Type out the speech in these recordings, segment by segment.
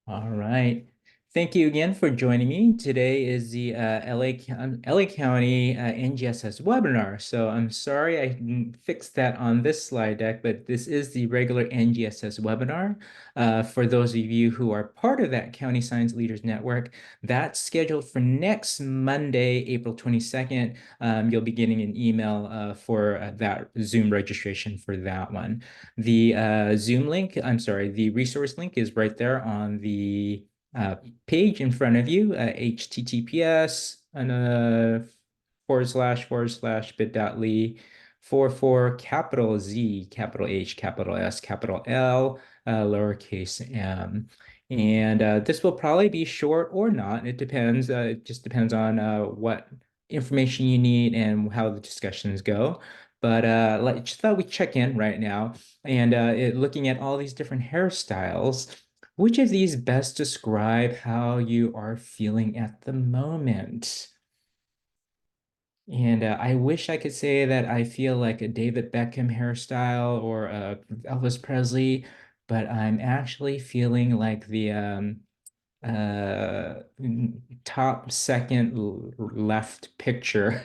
All right. Thank you again for joining me. Today is the LA County NGSS webinar. So I'm sorry I didn't fix that on this slide deck, but this is the regular NGSS webinar. For those of you who are part of that County Science Leaders Network, that's scheduled for next Monday, April 22nd. You'll be getting an email for that Zoom registration for that one. The Zoom link, I'm sorry, the resource link is right there on the page in front of you, https and / bit.ly for capital Z, capital H, capital S, capital L, lowercase m. And this will probably be short or not. It depends. It just depends on what information you need and how the discussions go. But just thought we'd check in right now and looking at all these different hairstyles. Which of these best describe how you are feeling at the moment? And I wish I could say that I feel like a David Beckham hairstyle or Elvis Presley, but I'm actually feeling like the uh, top second left picture.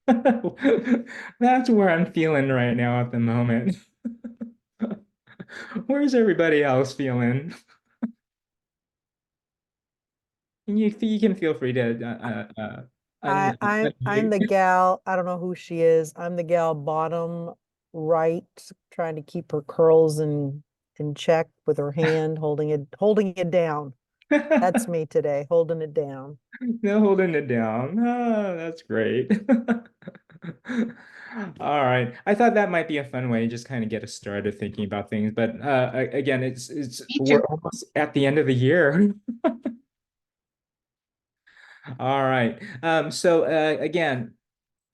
That's where I'm feeling right now at the moment. Where's everybody else feeling? You can feel free to I'm the unmute. gal, I don't know who she is. I'm the gal bottom right, trying to keep her curls in check with her hand, holding it down. That's me today, holding it down. No holding it down. Oh, that's great. All right. I thought that might be a fun way to just kind of get us started thinking about things. But again, it's Me we're too. almost at the end of the year. All right. So again,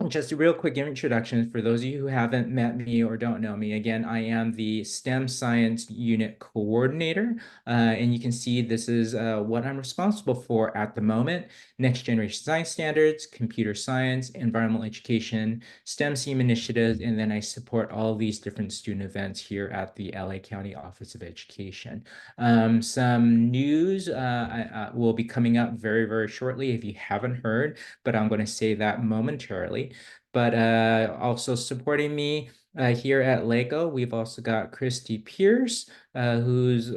just a real quick introduction for those of you who haven't met me or don't know me. Again, I am the STEM Science Unit Coordinator, and you can see this is what I'm responsible for at the moment: Next Generation Science Standards, Computer Science, Environmental Education, STEM STEAM initiatives, and then I support all these different student events here at the LA County Office of Education. Some news will be coming up very, very shortly if you haven't heard, but I'm going to say that momentarily. But also supporting me here at LEGO, we've also got Christy Pierce, whose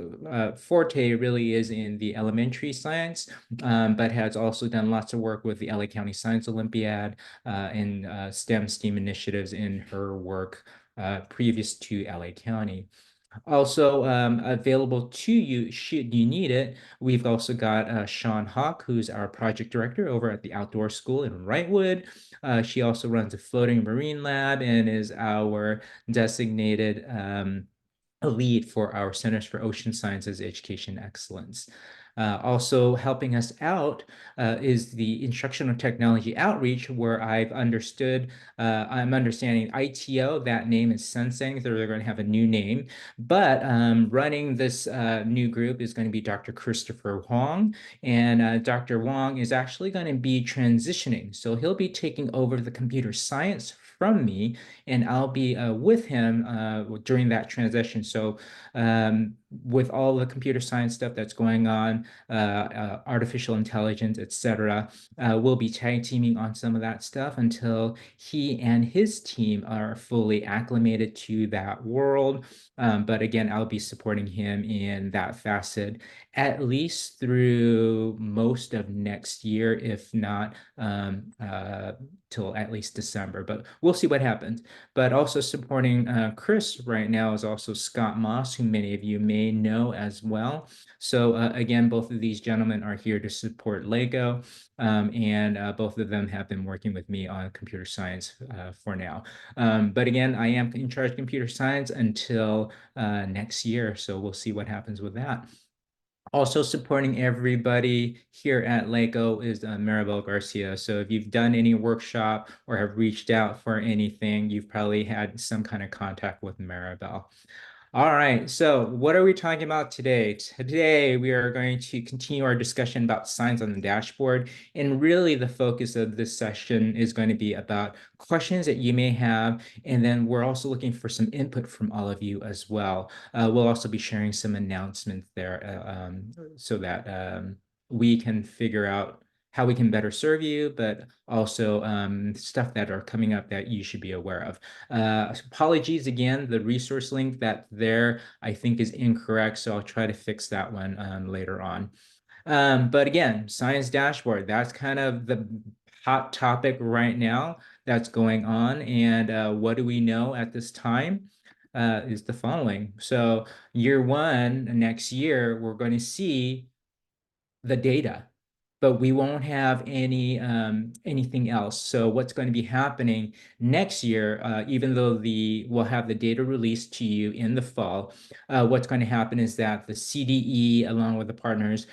forte really is in the elementary science, but has also done lots of work with the LA County Science Olympiad and STEM STEAM initiatives in her work previous to LA County. Also available to you should you need it. We've also got Sean Hawk, who's our project director over at the Outdoor School in Wrightwood. She also runs a floating marine lab and is our designated lead for our Centers for Ocean Sciences Education Excellence. Also helping us out is the instructional technology outreach, where I'm understanding ITO, that name is sunsetting, they're going to have a new name, but running this new group is going to be Dr. Christopher Wong, and Dr. Wong is actually going to be transitioning. So he'll be taking over the computer science from me, and I'll be with him during that transition. So with all the computer science stuff that's going on, artificial intelligence, etc., we'll be tag teaming on some of that stuff until he and his team are fully acclimated to that world. But again, I'll be supporting him in that facet at least through most of next year, if not till at least December. But we'll see what happens. But also supporting Chris right now is also Scott Moss, who many of you may know as well. So again, both of these gentlemen are here to support LEGO, and both of them have been working with me on computer science for now. But again, I am in charge of computer science until next year, so we'll see what happens with that. Also supporting everybody here at LEGO is Maribel Garcia. So if you've done any workshop or have reached out for anything, you've probably had some kind of contact with Maribel. All right, so what are we talking about today? Today, we are going to continue our discussion about signs on the dashboard. And really, the focus of this session is going to be about questions that you may have. And then we're also looking for some input from all of you as well. We'll also be sharing some announcements there so that we can figure out how we can better serve you, but also stuff that are coming up that you should be aware of. Apologies again, the resource link that there I think is incorrect, so I'll try to fix that one later on. But again, science dashboard, that's kind of the hot topic right now that's going on. And what do we know at this time? Is the following. So year one, next year, we're going to see the data, but we won't have anything else. So what's going to be happening next year, even though we'll have the data released to you in the fall, what's going to happen is that the CDE, along with the partners,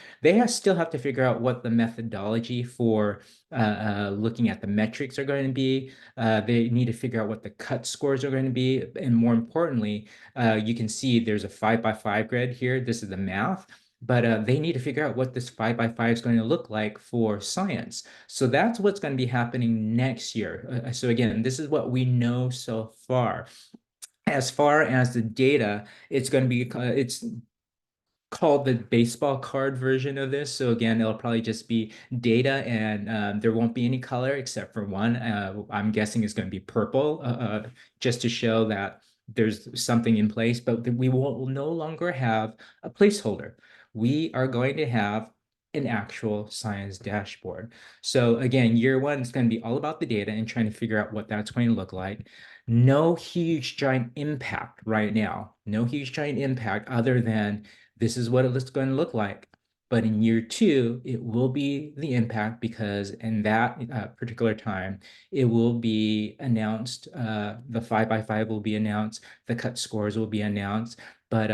still have to figure out what the methodology for looking at the metrics are going to be. They need to figure out what the cut scores are going to be. And more importantly, you can see there's a 5x5 grid here. This is the math. But they need to figure out what this 5x5 is going to look like for science. So that's what's going to be happening next year. So again, this is what we know so far. As far as the data, it's going to be, it's called the baseball card version of this. So again, it'll probably just be data, and there won't be any color except for one. I'm guessing it's going to be purple, just to show that there's something in place, but we will no longer have a placeholder. We are going to have an actual science dashboard. So again, year one is going to be all about the data and trying to figure out what that's going to look like. No huge giant impact right now. No huge giant impact other than this is what it's going to look like. But in year two, it will be the impact, because in that particular time, it will be announced. The 5x5 will be announced. The cut scores will be announced. But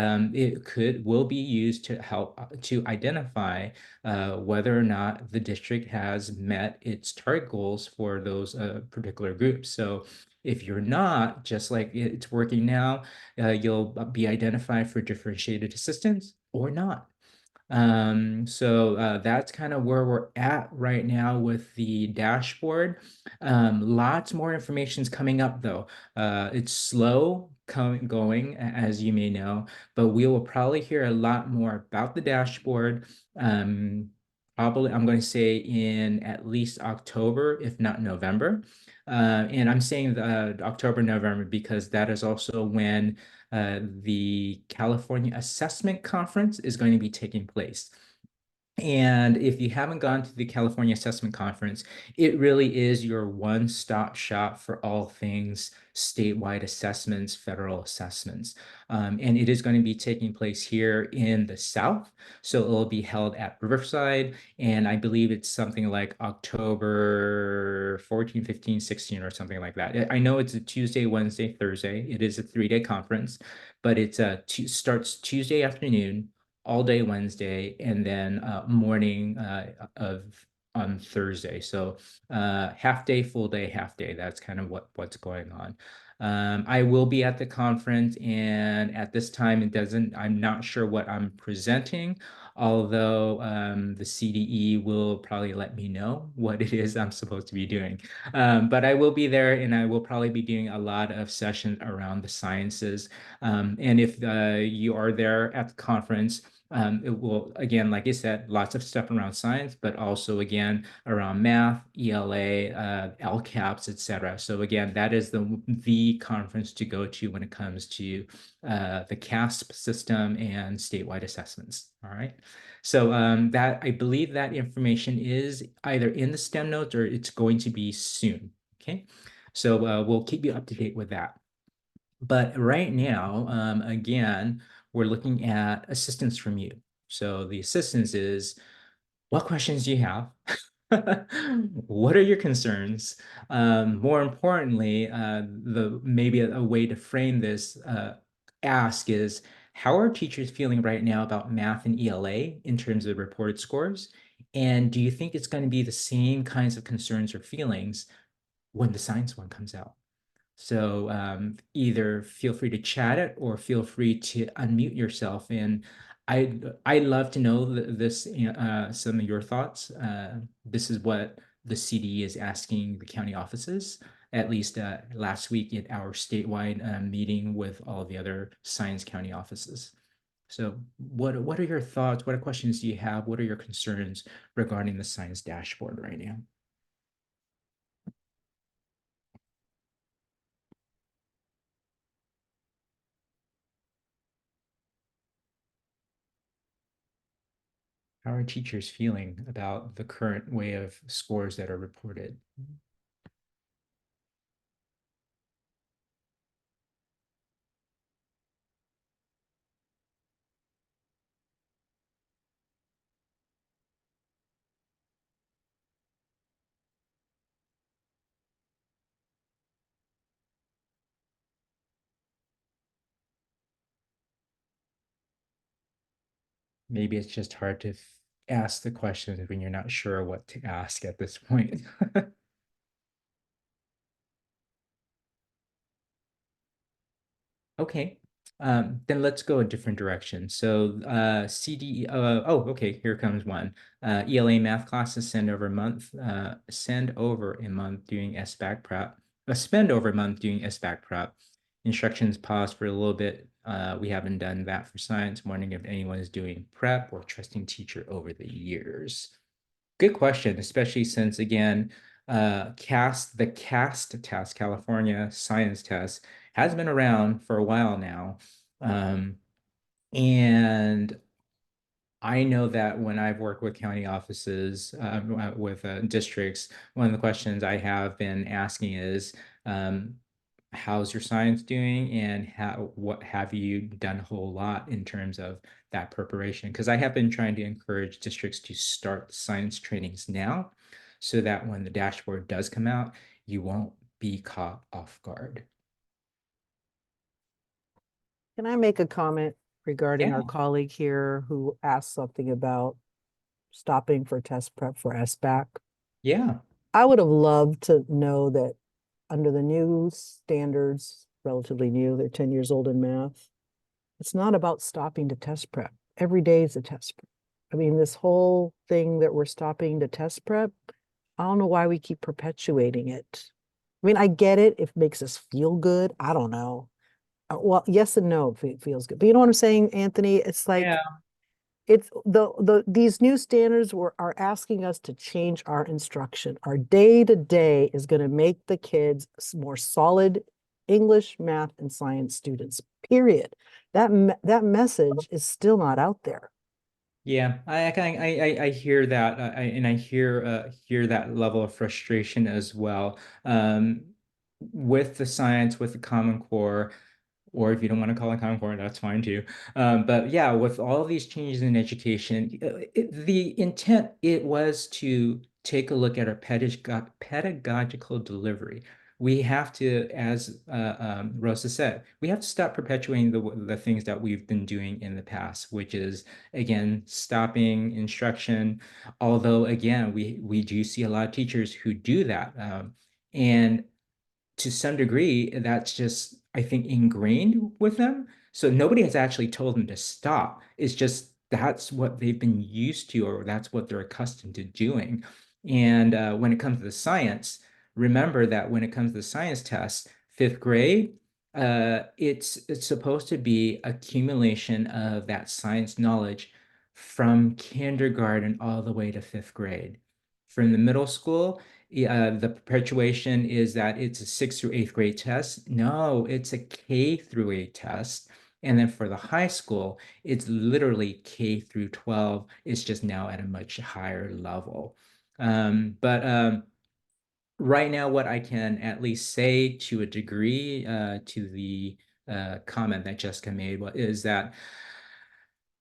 will be used to help to identify whether or not the district has met its target goals for those particular groups. So if you're not, just like it's working now, you'll be identified for differentiated assistance or not. So that's kind of where we're at right now with the dashboard. Lots more information is coming up though. It's slow going, as you may know, but we will probably hear a lot more about the dashboard. Probably, I'm going to say in at least October, if not November. And I'm saying October, November, because that is also when the California Assessment Conference is going to be taking place. And if you haven't gone to the California Assessment Conference, it really is your one-stop shop for all things statewide assessments, federal assessments. And it is going to be taking place here in the South. So it will be held at Riverside. And I believe it's something like October 14, 15, 16, or something like that. I know it's a Tuesday, Wednesday, Thursday. It is a 3-day conference, but it starts Tuesday afternoon, all day Wednesday, and then morning on Thursday. So half day, full day, half day. That's kind of what's going on. I will be at the conference, and at this time I'm not sure what I'm presenting, although the CDE will probably let me know what it is I'm supposed to be doing. But I will be there, and I will probably be doing a lot of sessions around the sciences. And if you are there at the conference, it will, again, like I said, lots of stuff around science, but also, again, around math, ELA, LCAPs, etc. So again, that is the conference to go to when it comes to the CASP system and statewide assessments. All right. So that, I believe that information is either in the STEM notes or it's going to be soon. Okay. So we'll keep you up to date with that. But right now, again, we're looking at assistance from you. So the assistance is, what questions do you have? What are your concerns? More importantly, maybe a way to frame this ask is, how are teachers feeling right now about math and ELA in terms of reported scores? And do you think it's going to be the same kinds of concerns or feelings when the science one comes out? So either feel free to chat it or feel free to unmute yourself. And I'd love to know this some of your thoughts. This is what the CDE is asking the county offices. At least last week at our statewide meeting with all the other Science County offices. So what are your thoughts? What questions do you have? What are your concerns regarding the science dashboard right now? How are teachers feeling about the current way of scores that are reported? Maybe it's just hard to ask the questions when you're not sure what to ask at this point. Okay, then let's go a different direction. So CD, okay, here comes one. ELA math classes send over a month doing SBAC prep, spend over a month doing SBAC prep. Instructions paused for a little bit. We haven't done that for science. Wondering if anyone is doing prep or trusting teacher over the years. Good question, especially since again, the CAST test, California Science Test, has been around for a while now. And I know that when I've worked with county offices, with districts, one of the questions I have been asking is, how's your science doing, and what have you done a whole lot in terms of that preparation? Because I have been trying to encourage districts to start science trainings now, so that when the dashboard does come out, you won't be caught off guard. Can I make a comment regarding our Yeah, colleague here who asked something about stopping for test prep for SBAC? yeah, I would have loved to know that under the new standards, relatively new, they're 10 years old in math, it's not about stopping to test prep. Every day is a test prep. I mean, this whole thing that we're stopping to test prep, I don't know why we keep perpetuating it. I mean, I get it if it makes us feel good. I don't know. Well, yes and no, if it feels good. But you know what I'm saying, Anthony? It's like yeah. it's these new standards are asking us to change our instruction. Our day to day is going to make the kids more solid English, math, and science students. Period. That message is still not out there. Yeah, I hear that, and I hear that level of frustration as well. With the science, with the Common Core, or if you don't want to call it Common Core, that's fine too. But yeah, with all of these changes in education, the intent it was to take a look at our pedagogical delivery. We have to, as Rosa said, we have to stop perpetuating the things that we've been doing in the past, which is again stopping instruction. Although again, we do see a lot of teachers who do that, and to some degree, that's just, I think, ingrained with them. So nobody has actually told them to stop. It's just that's what they've been used to, or that's what they're accustomed to doing. And when it comes to the science, remember that when it comes to the science test, fifth grade, it's supposed to be accumulation of that science knowledge from kindergarten all the way to fifth grade. From the middle school, the perpetuation is that it's a sixth through eighth grade test. No, it's a K through 8 test. And then for the high school, it's literally K through 12. It's just now at a much higher level. But right now, what I can at least say to a degree to the comment that Jessica made is that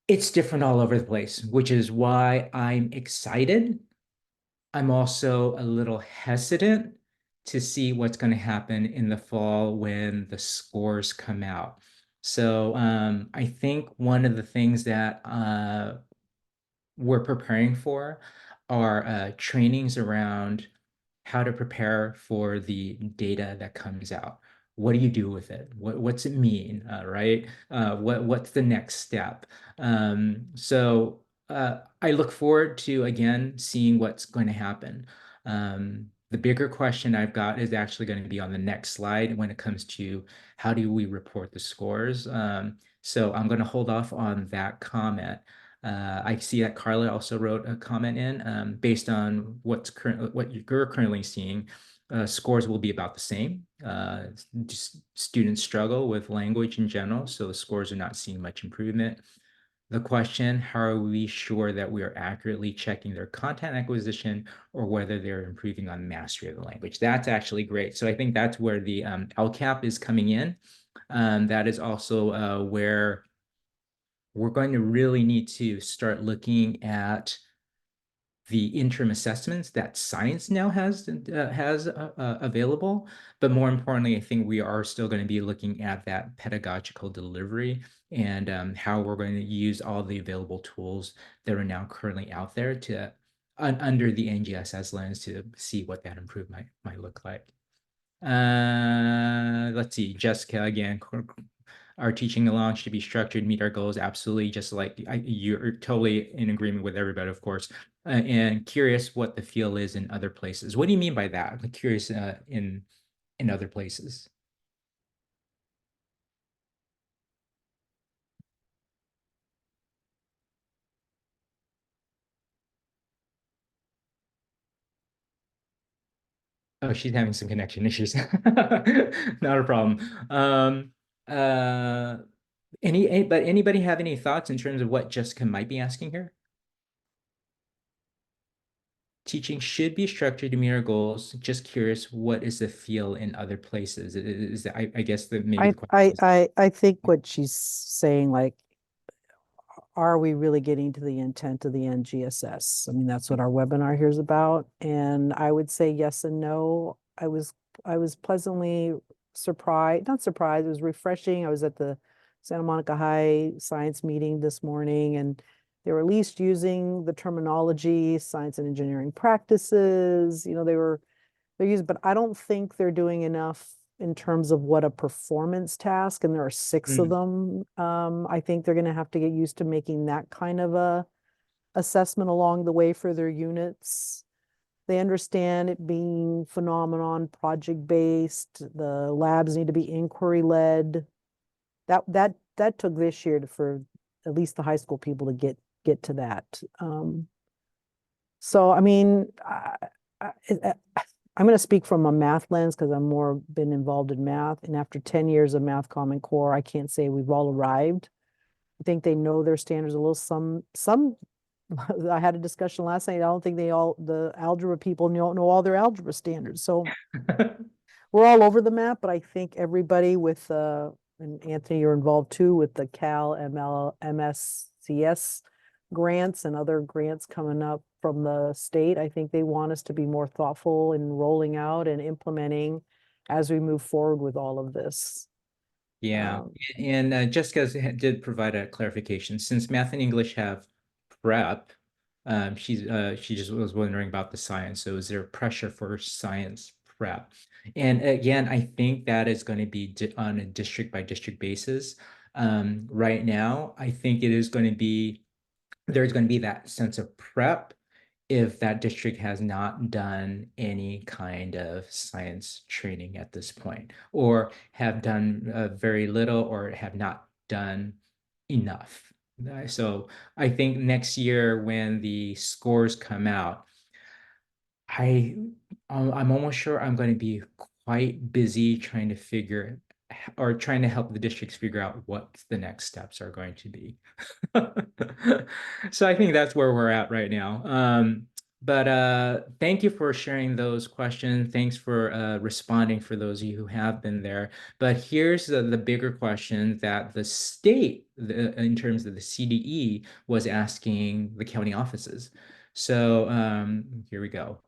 it's different all over the place, which is why I'm excited. I'm also a little hesitant to see what's going to happen in the fall when the scores come out. So I think one of the things that we're preparing for are trainings around how to prepare for the data that comes out. what do you do with it? What's it mean? Right? What's the next step? I look forward to again seeing what's going to happen. The bigger question I've got is actually going to be on the next slide when it comes to how do we report the scores. So I'm going to hold off on that comment. I see that Carla also wrote a comment in based on what you're currently seeing. Scores will be about the same. Just students struggle with language in general, so the scores are not seeing much improvement. The question, how are we sure that we are accurately checking their content acquisition or whether they're improving on mastery of the language? That's actually great. So I think that's where the LCAP is coming in. That is also where we're going to really need to start looking at the interim assessments that science now has available. But more importantly, I think we are still going to be looking at that pedagogical delivery and how we're going to use all the available tools that are now currently out there to under the NGSS lens to see what that improvement might look like. Let's see, Jessica again. Our teaching along should be structured, meet our goals. Absolutely. Just like you're totally in agreement with everybody, of course. And curious what the feel is in other places. What do you mean by that? I'm curious in other places. Oh, she's having some connection issues. Not a problem. Uh, but anybody have any thoughts in terms of what Jessica might be asking here? Teaching should be structured to meet our goals. Just curious, what is the feel in other places? I guess that maybe I, the question I, is. I, I think what she's saying, like, are we really getting to the intent of the NGSS? I mean, that's what our webinar here is about. And I would say yes and no. I was pleasantly surprised, not surprised, it was refreshing. I was at the Santa Monica High science meeting this morning, and they were at least using the terminology, science and engineering practices. They're using, but I don't think they're doing enough in terms of what a performance task, and there are six of Mm, them. I think they're going to have to get used to making that kind of a assessment along the way for their units. They understand it being phenomenon project based. The labs need to be inquiry led. That took this year for at least the high school people to get to that. So I mean, I'm going to speak from a math lens because I'm more been involved in math. And after 10 years of Math Common Core, I can't say we've all arrived. I think they know their standards a little. Some I had a discussion last night. I don't think the algebra people know all their algebra standards. So we're all over the map, but I think everybody with, and Anthony, you're involved too with the Cal MSCS grants and other grants coming up from the state. I think they want us to be more thoughtful in rolling out and implementing as we move forward with all of this. yeah, Um, and Jessica did provide a clarification. Since math and English have prep, she just was wondering about the science. So is there pressure for science prep? And again, I think that is going to be on a district by district basis. Right now, I think it is going to be there's going to be that sense of prep if that district has not done any kind of science training at this point, or have done very little, or have not done enough. So I think next year when the scores come out, I I'm almost sure I'm going to be quite busy trying to figure or trying to help the districts figure out what the next steps are going to be. So I think that's where we're at right now. But thank you for sharing those questions. Thanks for responding for those of you who have been there. But here's the bigger question that the state, in terms of the CDE, was asking the county offices. So here we go.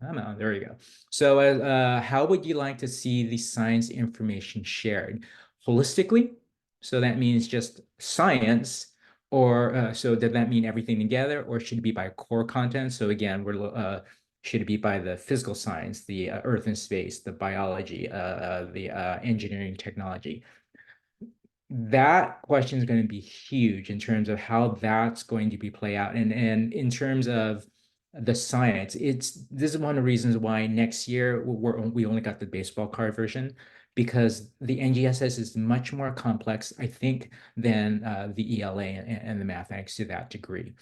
There we go. So how would you like to see the science information shared? Holistically? So that means just science, or so does that mean everything together, or should it be by core content? So again, Should it be by the physical science, the earth and space, the biology, the engineering technology? That question is going to be huge in terms of how that's going to be play out. And in terms of the science, this is one of the reasons why next year we only got the baseball card version, because the NGSS is much more complex, I think, than the ELA and the mathematics to that degree.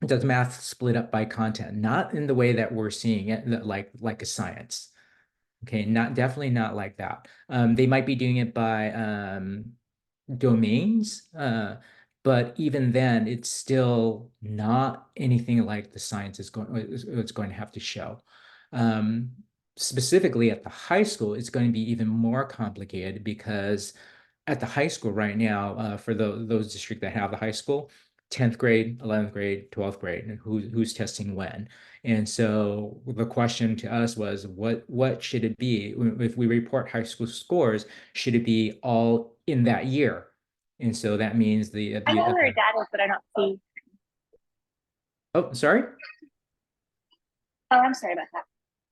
Does math split up by content? Not in the way that we're seeing it, like a science. Okay, definitely not like that. They might be doing it by domains, but even then, it's still not anything like the science it's going to have to show. Um, Specifically at the high school, it's going to be even more complicated because at the high school right now, for those districts that have the high school, 10th grade, 11th grade, 12th grade, and who's testing when. And so the question to us was, what should it be? If we report high school scores, should it be all in that year? And so that means I know where that is, but I don't see. oh, sorry. Oh, I'm sorry about that.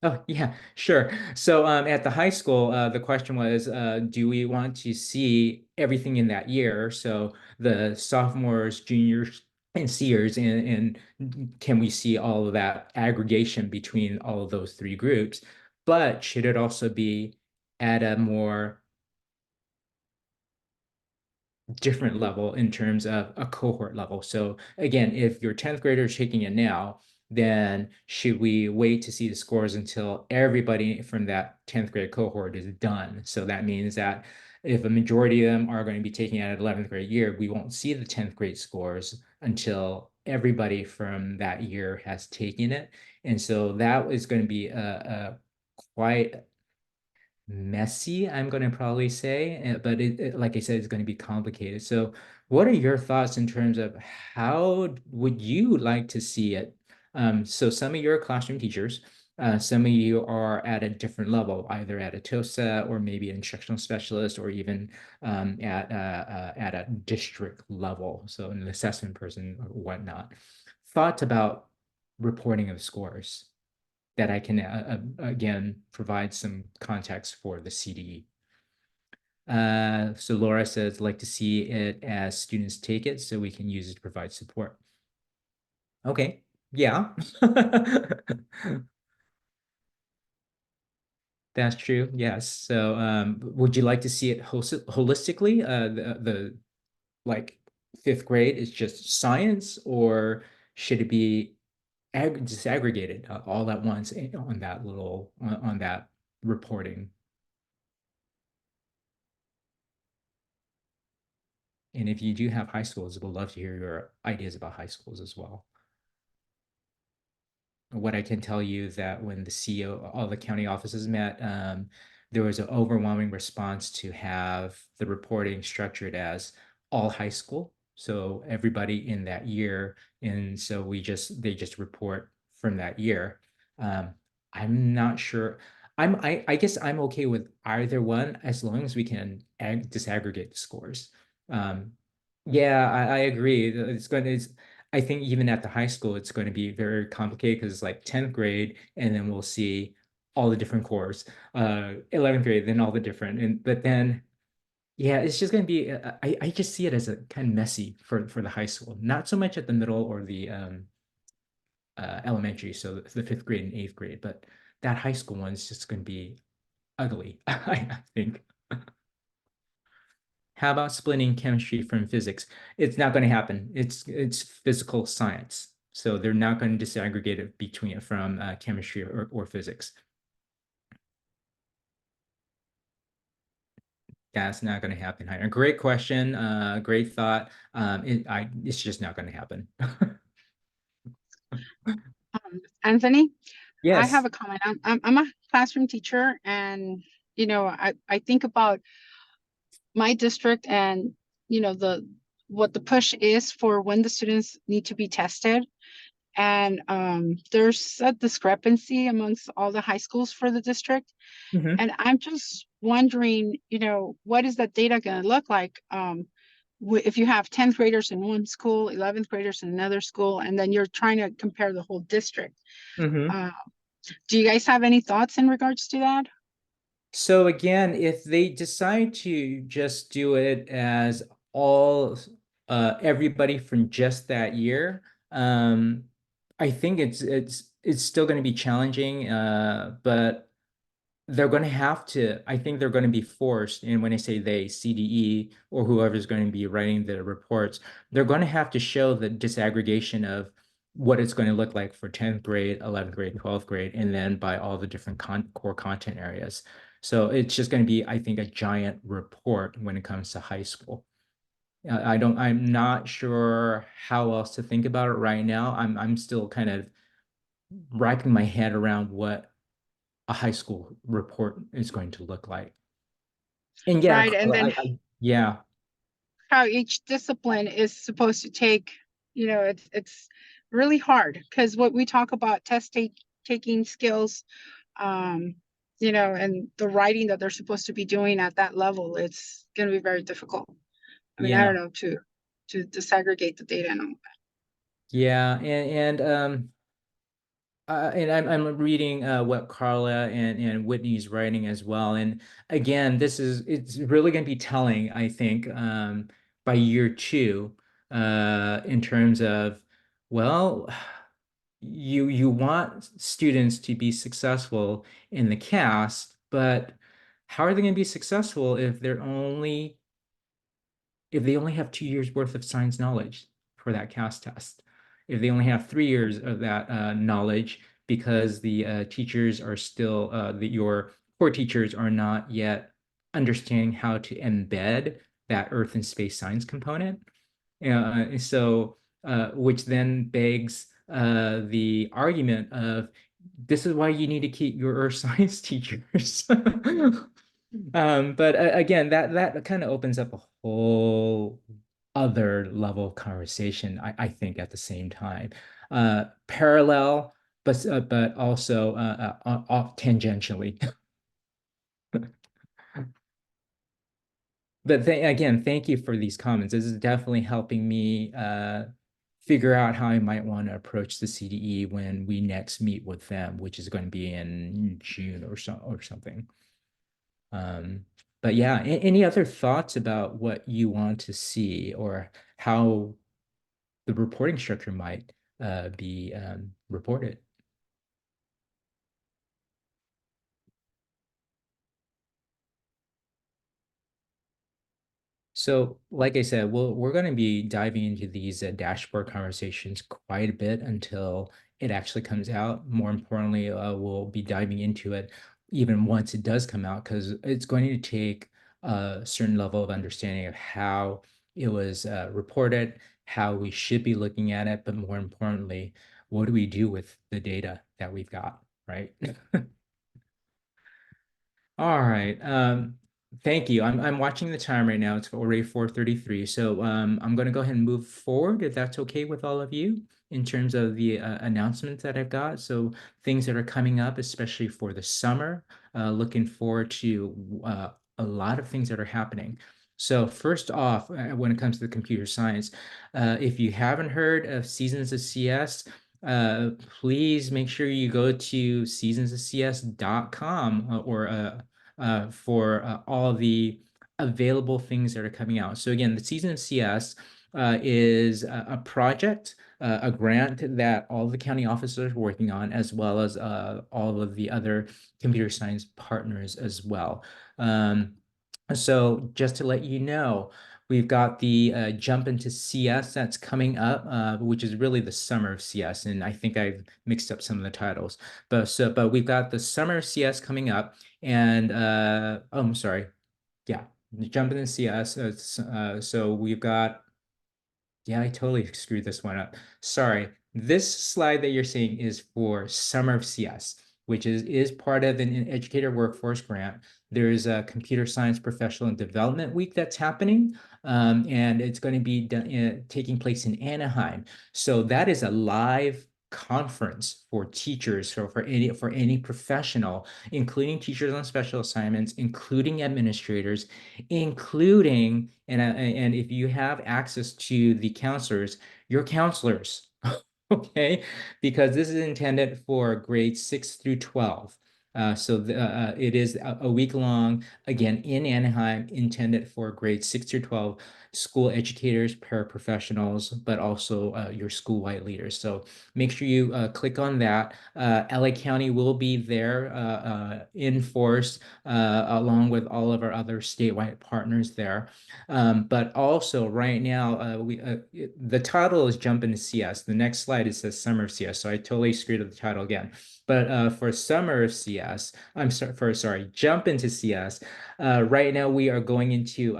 Oh, yeah, sure. So at the high school, the question was, do we want to see everything in that year? So the sophomores, juniors, and seniors, and can we see all of that aggregation between all of those three groups? But should it also be at a more different level in terms of a cohort level? So again, if your 10th grader is taking it now, then should we wait to see the scores until everybody from that 10th grade cohort is done? So that means that if a majority of them are going to be taking it at 11th grade year, we won't see the 10th grade scores until everybody from that year has taken it. And so that is going to be a quite messy, I'm going to probably say, but like I said, it's going to be complicated. So, what are your thoughts in terms of how would you like to see it? So, some of your classroom teachers, some of you are at a different level, either at a TOSA or maybe an instructional specialist, or even at a district level, so an assessment person or whatnot. Thoughts about reporting of scores that I can again provide some context for the CDE. So Laura says, like to see it as students take it so we can use it to provide support. Okay, yeah. That's true, yes. So would you like to see it holistically? The like fifth grade is just science, or should it be disaggregated all at once on that on that reporting? And if you do have high schools, we'd love to hear your ideas about high schools as well. What I can tell you is that when the CEO, all the county offices met, there was an overwhelming response to have the reporting structured as all high school. So everybody in that year. And so they just report from that year. I'm not sure. I guess I'm okay with either one as long as we can disaggregate the scores. Um, yeah, I agree. I think even at the high school, it's going to be very complicated because it's like 10th grade, and then we'll see all the different cores. 11th grade, then all the different, but then yeah, it's just going to be. I just see it as a kind of messy for the high school, not so much at the middle or the elementary, so the fifth grade and eighth grade, but that high school one is just going to be ugly, I think. How about splitting chemistry from physics? It's not going to happen. It's physical science. So they're not going to disaggregate it between from chemistry or physics. That's not going to happen. A great question. Great thought. It's just not going to happen. Anthony, I Yes. have a comment. I'm a classroom teacher, and I think about my district, and what the push is for when the students need to be tested. And there's a discrepancy amongst all the high schools for the district. Mhm. And I'm just wondering, what is that data going to look like? if you have 10th graders in one school, 11th graders in another school, and then you're trying to compare the whole district. Mhm. Do you guys have any thoughts in regards to that? So again, if they decide to just do it as all everybody from just that year, I think it's still going to be challenging, but they're going to have to, I think they're going to be forced, and when I say they, CDE or whoever's going to be writing the reports, they're going to have to show the disaggregation of what it's going to look like for 10th grade, 11th grade, 12th grade, and then by all the different core content areas. So it's just going to be, I think, a giant report when it comes to high school. I'm not sure how else to think about it right now. I'm still kind of wrapping my head around what a high school report is going to look like. And yeah, Right. And Carla, then yeah, how each discipline is supposed to take, it's really hard because what we talk about taking skills, um, and the writing that they're supposed to be doing at that level, it's going to be very difficult. I mean, I yeah, don't know, to disaggregate the data and all that. yeah, and I'm reading what Carla and Whitney's writing as well. And again, it's really going to be telling, I think, by year two, in terms of, well, you want students to be successful in the cast, but how are they going to be successful if they only have 2 years worth of science knowledge for that CAS test, if they only have 3 years of that knowledge because the teachers are still, your core teachers are not yet understanding how to embed that earth and space science component. Which then begs the argument of this is why you need to keep your earth science teachers. But again, that kind of opens up a whole other level of conversation, I think, at the same time. Parallel, but also off tangentially. But again, thank you for these comments. This is definitely helping me figure out how I might want to approach the CDE when we next meet with them, which is going to be in June or something. But yeah, any other thoughts about what you want to see or how the reporting structure might be reported? So, like I said, we're going to be diving into these dashboard conversations quite a bit until it actually comes out. More importantly, we'll be diving into it even once it does come out, because it's going to take a certain level of understanding of how it was reported, how we should be looking at it, but more importantly, what do we do with the data that we've got, right? All right. Thank you. I'm watching the time right now. It's already 4:33. So I'm going to go ahead and move forward if that's okay with all of you in terms of the announcements that I've got. So things that are coming up, especially for the summer. Looking forward to a lot of things that are happening. So first off, when it comes to the computer science, if you haven't heard of Seasons of CS, please make sure you go to seasonsofcs.com for all the available things that are coming out. So again, the Season of CS is a project, a grant that all the county officers are working on, as well as all of the other computer science partners as well. So just to let you know, we've got the jump into CS that's coming up, which is really the summer of CS, and I think I've mixed up some of the titles. But we've got the summer of CS coming up, and oh, I'm sorry, yeah, jump into CS. So we've got, yeah, I totally screwed this one up. Sorry. This slide that you're seeing is for Summer of CS, which is part of an educator workforce grant. There's a Computer Science Professional Development Week that's happening, and it's going to be taking place in Anaheim. So that is a live conference for teachers, so for any professional, including teachers on special assignments, including administrators, including, and if you have access to the counselors, your counselors, okay, because this is intended for grades 6 through 12. It is a week long, again, in Anaheim, intended for grades 6 through 12, school educators, paraprofessionals, but also your school-wide leaders. So make sure you click on that. LA County will be there in force, along with all of our other statewide partners there. But also right now, the title is Jump into CS. The next slide, it says Summer CS. So I totally screwed up the title again. But for Summer CS, sorry, Jump into CS. Right now we are going into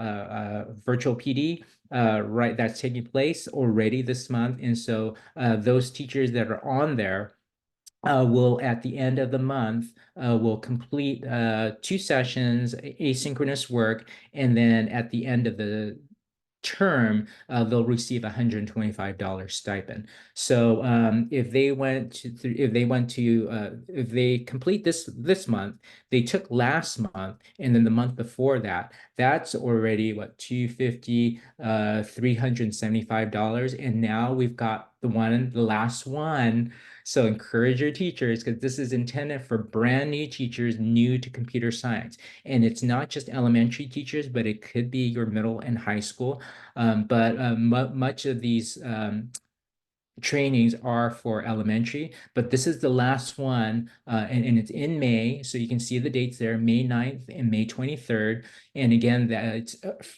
virtual PD. Right, that's taking place already this month. And so those teachers that are on there will, at the end of the month, will complete 2 sessions, asynchronous work, and then at the end of the term, they'll receive $125 stipend. So if they complete this month, they took last month, and then the month before that, that's already what, $250, $375, and now we've got the last one. So encourage your teachers, because this is intended for brand new teachers new to computer science. And it's not just elementary teachers, but it could be your middle and high school. Much of these trainings are for elementary, but this is the last one, and it's in May. So you can see the dates there, May 9th and May 23rd. And again, that's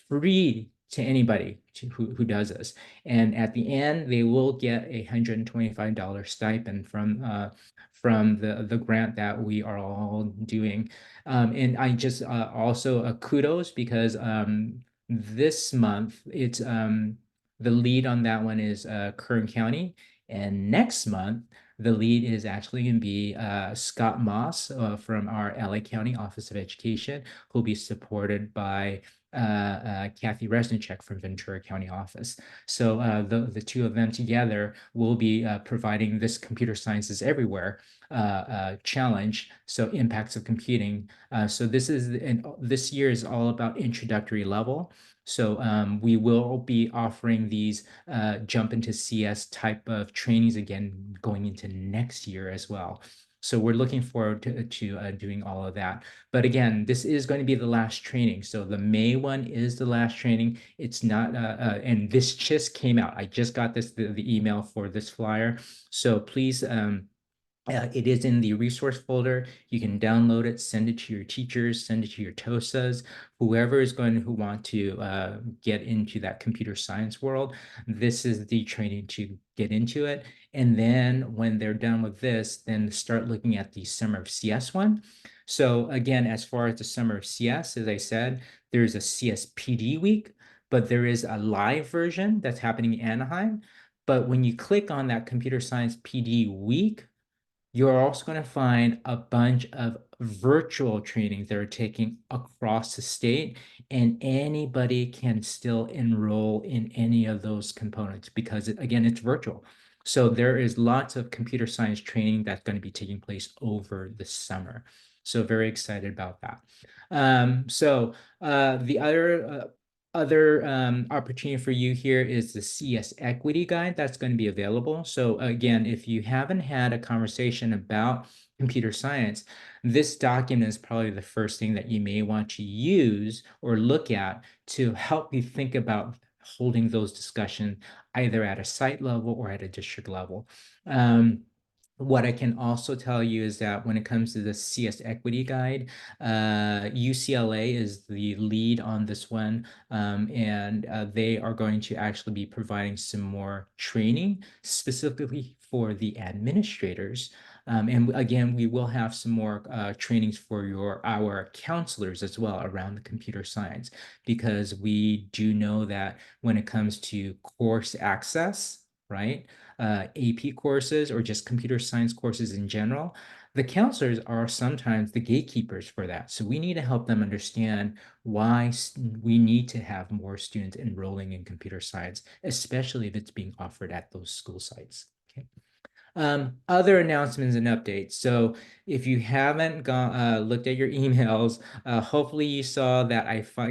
free to anybody who does this. And at the end, they will get a $125 stipend from the grant that we are all doing. And I just also kudos, because this month it's the lead on that one is Kern County, and next month the lead is actually going to be Scott Moss from our LA County Office of Education, who'll be supported by Kathy Resnichek from Ventura County Office. So the two of them together will be providing this Computer Sciences Everywhere challenge, so impacts of computing. So this year is all about introductory level. So we will be offering these jump into CS type of trainings again going into next year as well. So we're looking forward to doing all of that. But again, this is going to be the last training. So the May one is the last training. It's not, and this just came out. I just got the email for this flyer. So please, it is in the resource folder. You can download it, send it to your teachers, send it to your TOSAs, whoever is going to want to get into that computer science world. This is the training to get into it. And then when they're done with this, then start looking at the Summer of CS one. So again, as far as the Summer of CS, as I said, there's a CSPD week, but there is a live version that's happening in Anaheim. But when you click on that computer science PD week, you're also going to find a bunch of virtual trainings that are taking across the state, and anybody can still enroll in any of those components because, again, it's virtual. So there is lots of computer science training that's going to be taking place over the summer. So very excited about that. The other opportunity for you here is the CS Equity Guide that's going to be available. So again, if you haven't had a conversation about computer science, this document is probably the first thing that you may want to use or look at to help you think about holding those discussions either at a site level or at a district level. What I can also tell you is that when it comes to the CS Equity Guide, UCLA is the lead on this one, and they are going to actually be providing some more training specifically for the administrators. And again, we will have some more trainings for our counselors as well around the computer science, because we do know that when it comes to course access, right? AP courses or just computer science courses in general, the counselors are sometimes the gatekeepers for that. So we need to help them understand why we need to have more students enrolling in computer science, especially if it's being offered at those school sites. Okay. Other announcements and updates. So if you haven't looked at your emails, hopefully you saw that I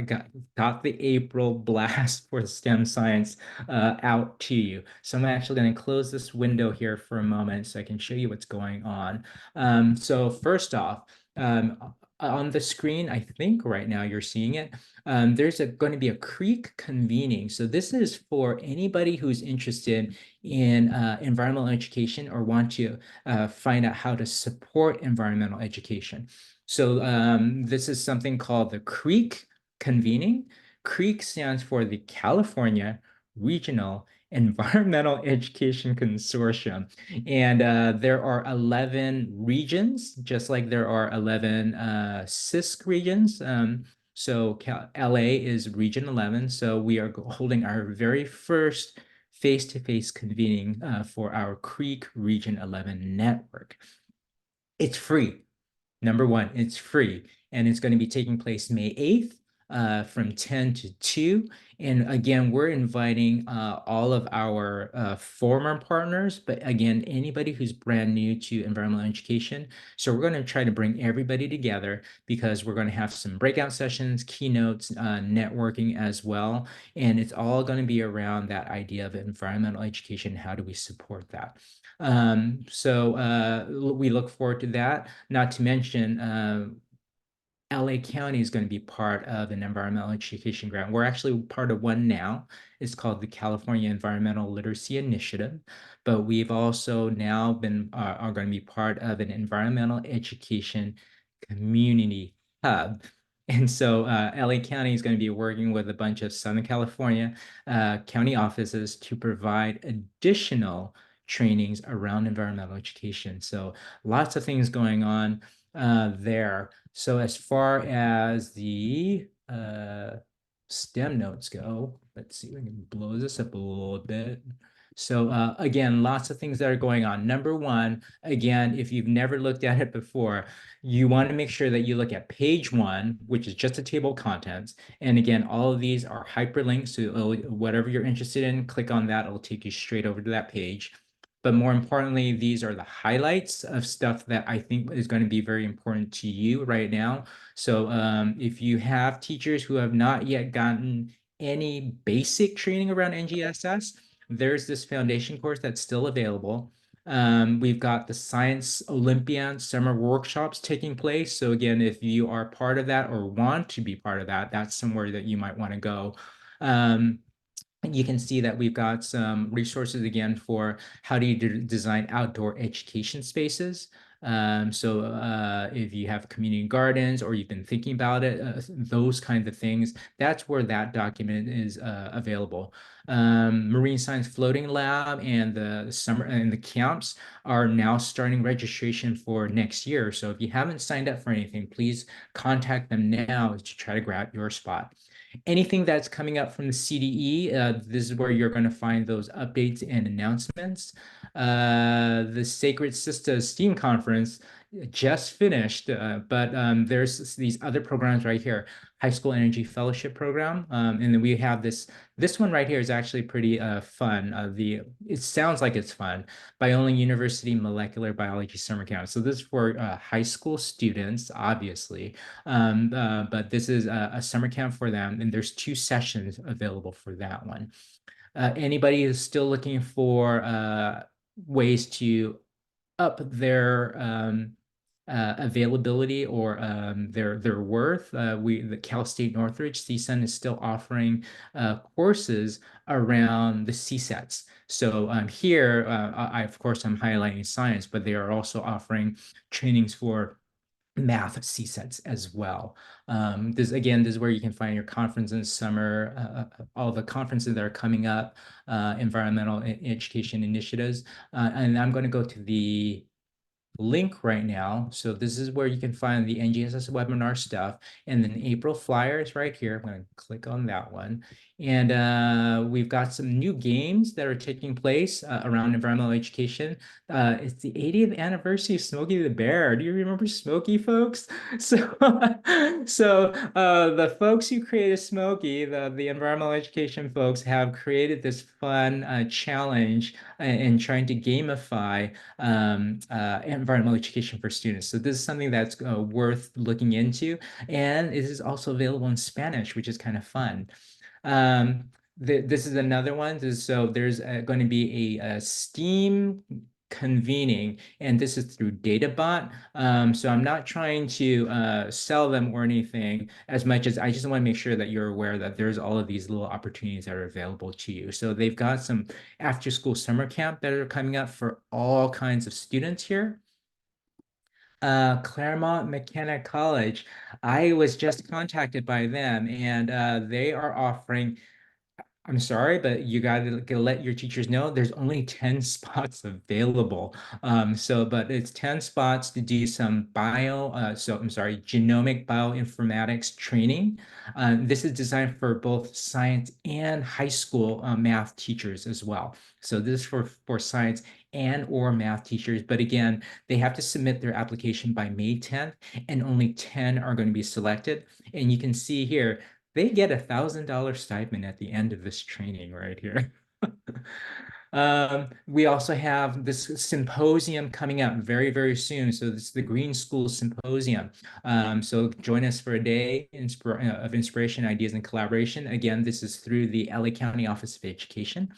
got the April blast for STEM science out to you. So I'm actually going to close this window here for a moment so I can show you what's going on. So first off, on the screen, I think right now you're seeing it. There's going to be a creek convening. So this is for anybody who's interested in environmental education or want to find out how to support environmental education. So this is something called the CREEC convening. CREEC stands for the California Regional Environmental Education Consortium. And there are 11 regions, just like there are 11 CISC regions. So LA is Region 11. So we are holding our very first face-to-face convening for our CREEC Region 11 network. It's free. Number one, it's free. And it's going to be taking place May 8th from 10 to 2. And again, we're inviting all of our former partners, but again, anybody who's brand new to environmental education. So we're going to try to bring everybody together because we're going to have some breakout sessions, keynotes, networking as well. And it's all going to be around that idea of environmental education. How do we support that? So we look forward to that. Not to mention, LA County is going to be part of an environmental education grant. We're actually part of one now. It's called the California Environmental Literacy Initiative, but we've also now been are going to be part of an environmental education community hub. And so LA County is going to be working with a bunch of Southern California county offices to provide additional trainings around environmental education. So lots of things going on there. So as far as the STEM notes go, let's see if we can blow this up a little bit. So again, lots of things that are going on. Number one, again, if you've never looked at it before, you want to make sure that you look at page 1, which is just a table of contents. And again, all of these are hyperlinks. So whatever you're interested in, click on that. It'll take you straight over to that page. But more importantly, these are the highlights of stuff that I think is going to be very important to you right now. So if you have teachers who have not yet gotten any basic training around NGSS, there's this foundation course that's still available. We've got the Science Olympiad summer workshops taking place. So again, if you are part of that or want to be part of that, that's somewhere that you might want to go. You can see that we've got some resources again for how do you design outdoor education spaces. So if you have community gardens or you've been thinking about it, those kinds of things, that's where that document is available. Marine Science Floating Lab and the summer and the camps are now starting registration for next year. So if you haven't signed up for anything, please contact them now to try to grab your spot. Anything that's coming up from the CDE, this is where you're going to find those updates and announcements. The Sacred Sisters STEAM Conference just finished, but there's these other programs right here. High School Energy Fellowship Program, and then we have this one right here is actually pretty fun. It sounds like it's fun. Biola University Molecular Biology Summer Camp. So this is for high school students, obviously, but this is a summer camp for them, and there's 2 sessions available for that one. Anybody who's still looking for ways to up their availability or their worth. The Cal State Northridge CSUN is still offering courses around the CSETs. So here, of course, I'm highlighting science, but they are also offering trainings for math CSETs as well. This is where you can find your conference in summer, all the conferences that are coming up, environmental education initiatives. And I'm going to go to the link right now. So this is where you can find the NGSS webinar stuff, and then April flyers right here. I'm going to click on that one. And we've got some new games that are taking place around environmental education. It's the 80th anniversary of Smokey the Bear. Do you remember Smokey, folks? So, the folks who created Smokey, the environmental education folks, have created this fun challenge in trying to gamify environmental education for students. So this is something that's worth looking into, and it is also available in Spanish, which is kind of fun. This is another one. So there's going to be a STEAM convening, and this is through DataBot. So I'm not trying to sell them or anything as much as I just want to make sure that you're aware that there's all of these little opportunities that are available to you. So they've got some after school summer camp that are coming up for all kinds of students here. Claremont McKenna College. I was just contacted by them, and they are offering, I'm sorry, but you gotta let your teachers know there's only 10 spots available. But it's 10 spots to do some genomic bioinformatics training. This is designed for both science and high school math teachers as well. So this is for science and or math teachers. But again, they have to submit their application by May 10th, and only 10 are going to be selected. And you can see here, they get $1,000 stipend at the end of this training right here. We also have this symposium coming up very, very soon. So this is the Green School Symposium. So join us for a day of inspiration, ideas, and collaboration. Again, this is through the LA County Office of Education.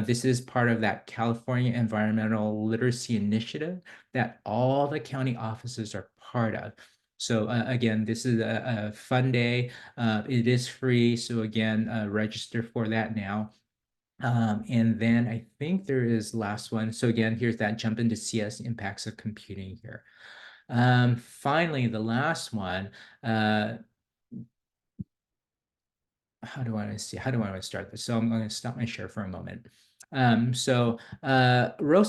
This is part of that California Environmental Literacy Initiative that all the county offices are part of. So again, this is a fun day. It is free. So again, register for that now. And then I think there is last one. So again, here's that jump into CS impacts of computing here. Finally, the last one, how do I want to start this? So I'm going to stop my share for a moment. Rosa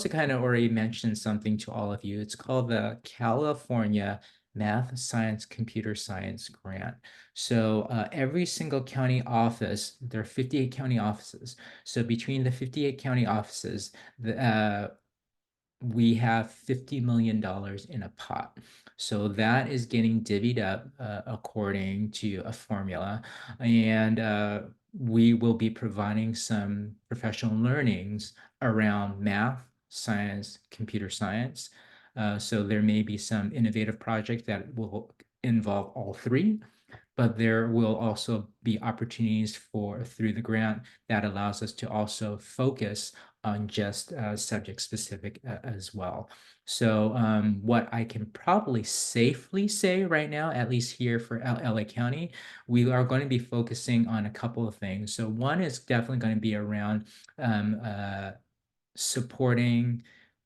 kind of already mentioned something to all of you. It's called the California Math, Science, Computer Science Grant. So every single county office, there are 58 county offices. So between the 58 county offices, we have $50 million in a pot. So that is getting divvied up according to a formula. And we will be providing some professional learnings around math, science, computer science. So there may be some innovative project that will involve all three, but there will also be opportunities through the grant that allows us to also focus on just subject specific as well. So what I can probably safely say right now, at least here for LA County, we are going to be focusing on a couple of things. So one is definitely going to be around supporting,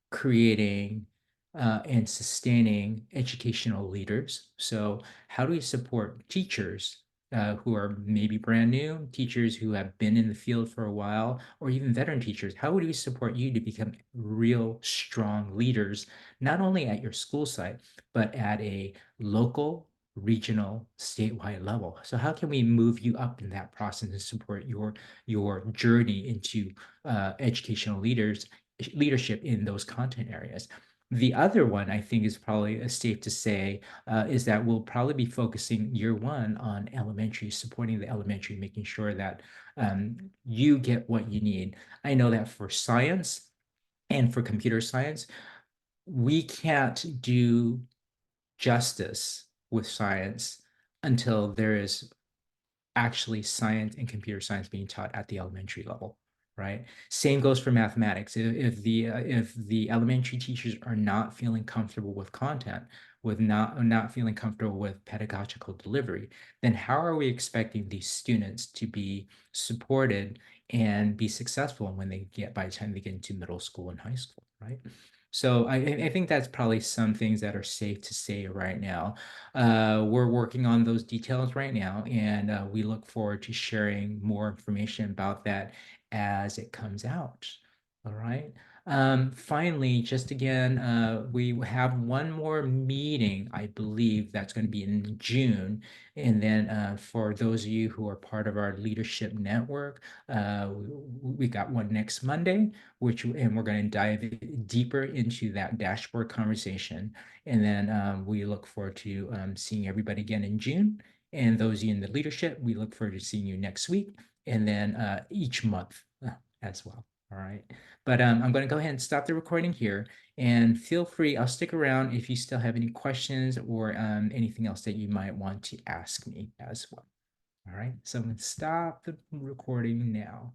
creating, and sustaining educational leaders. So how do we support teachers who are maybe brand new, teachers who have been in the field for a while, or even veteran teachers? How would we support you to become real strong leaders, not only at your school site, but at a local, regional, statewide level? So how can we move you up in that process and support your journey into educational leadership in those content areas? The other one I think is probably safe to say is that we'll probably be focusing year one on elementary, supporting the elementary, making sure that you get what you need. I know that for science and for computer science, we can't do justice with science until there is actually science and computer science being taught at the elementary level, right? Same goes for mathematics. If the elementary teachers are not feeling comfortable with content, with not feeling comfortable with pedagogical delivery, then how are we expecting these students to be supported and be successful when by the time they get into middle school and high school, right? So I think that's probably some things that are safe to say right now. We're working on those details right now, and we look forward to sharing more information about that as it comes out. All right. Finally, just again, we have one more meeting, I believe that's going to be in June. And then for those of you who are part of our leadership network, we got one next Monday, and we're going to dive deeper into that dashboard conversation. And then we look forward to seeing everybody again in June. And those of you in the leadership, we look forward to seeing you next week, and then each month as well. All right. But I'm going to go ahead and stop the recording here, and feel free, I'll stick around if you still have any questions or anything else that you might want to ask me as well. All right, so I'm going to stop the recording now.